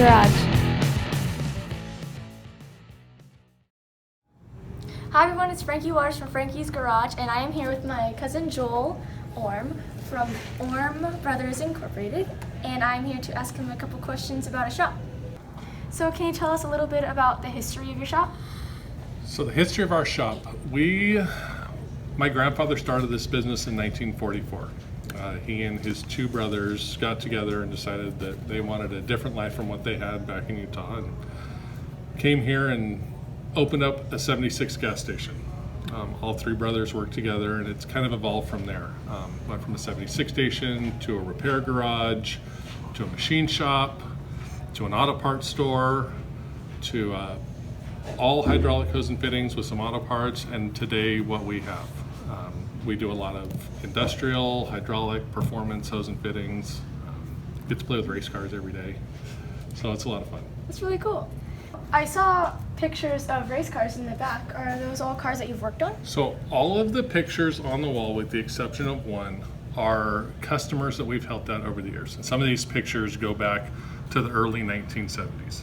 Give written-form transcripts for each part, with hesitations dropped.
Garage. Hi everyone, it's Frankie Waters from Frankie's Garage, and I am here with my cousin Joel Orme from Orme Brothers Incorporated, and I'm here to ask him a couple questions about his shop. So can you tell us a little bit about the history of your shop? So the history of our shop, my grandfather started this business in 1944. He and his two brothers got together and decided that they wanted a different life from what they had back in Utah, and came here and opened up a 76 gas station. All three brothers worked together, and it's kind of evolved from there. Went from a 76 station to a repair garage, to a machine shop, to an auto parts store, to all hydraulic hose and fittings with some auto parts, and today what we have. We do a lot of industrial, hydraulic, performance hose and fittings. Get to play with race cars every day, so it's a lot of fun. That's really cool. I saw pictures of race cars in the back. Are those all cars that you've worked on? So all of the pictures on the wall, with the exception of one, are customers that we've helped out over the years. And some of these pictures go back to the early 1970s.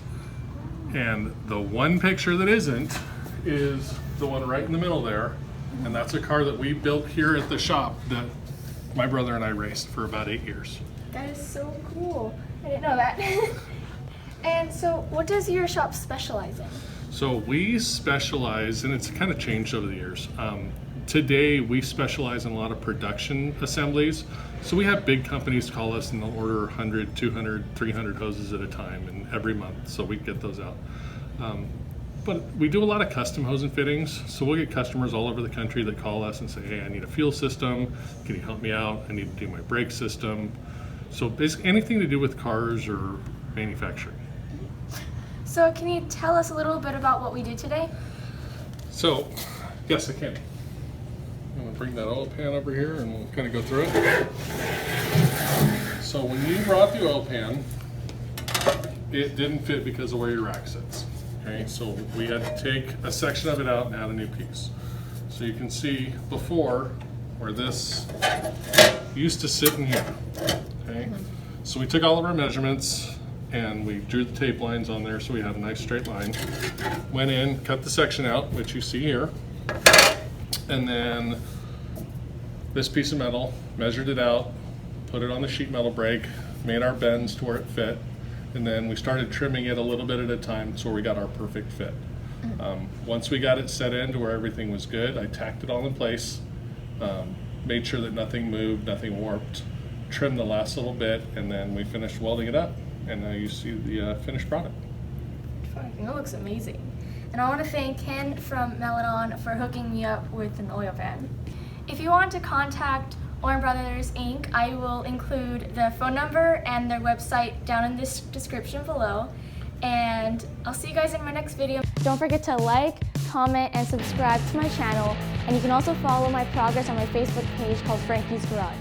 And the one picture that isn't is the one right in the middle there. And that's a car that we built here at the shop that my brother and I raced for about 8 years. That is so cool. I didn't know that. And so what does your shop specialize in? So we specialize, and it's kind of changed over the years. Today we specialize in a lot of production assemblies. So we have big companies call us and they'll order 100, 200, 300 hoses at a time and every month, so we get those out. But we do a lot of custom hose and fittings. So we'll get customers all over the country that call us and say, hey, I need a fuel system. Can you help me out? I need to do my brake system. So basically anything to do with cars or manufacturing. So can you tell us a little bit about what we did today? So, yes, I can. I'm gonna bring that oil pan over here and we'll kind of go through it. So when you brought the oil pan, it didn't fit because of where your rack sits. Okay, so we had to take a section of it out and add a new piece. So you can see before where this used to sit in here. Okay, so we took all of our measurements and we drew the tape lines on there so we had a nice straight line. Went in, cut the section out, which you see here, and then this piece of metal, measured it out, put it on the sheet metal brake, made our bends to where it fit, and then we started trimming it a little bit at a time so we got our perfect fit. Once we got it set in to where everything was good, I tacked it all in place, made sure that nothing moved, nothing warped, trimmed the last little bit, and then we finished welding it up. And now you see the finished product. It looks amazing. And I want to thank Ken from Melanon for hooking me up with an oil pan. If you want to contact Orme Brothers Inc., I will include the phone number and their website down in this description below. And I'll see you guys in my next video. Don't forget to like, comment, and subscribe to my channel. And you can also follow my progress on my Facebook page called Frankie's Garage.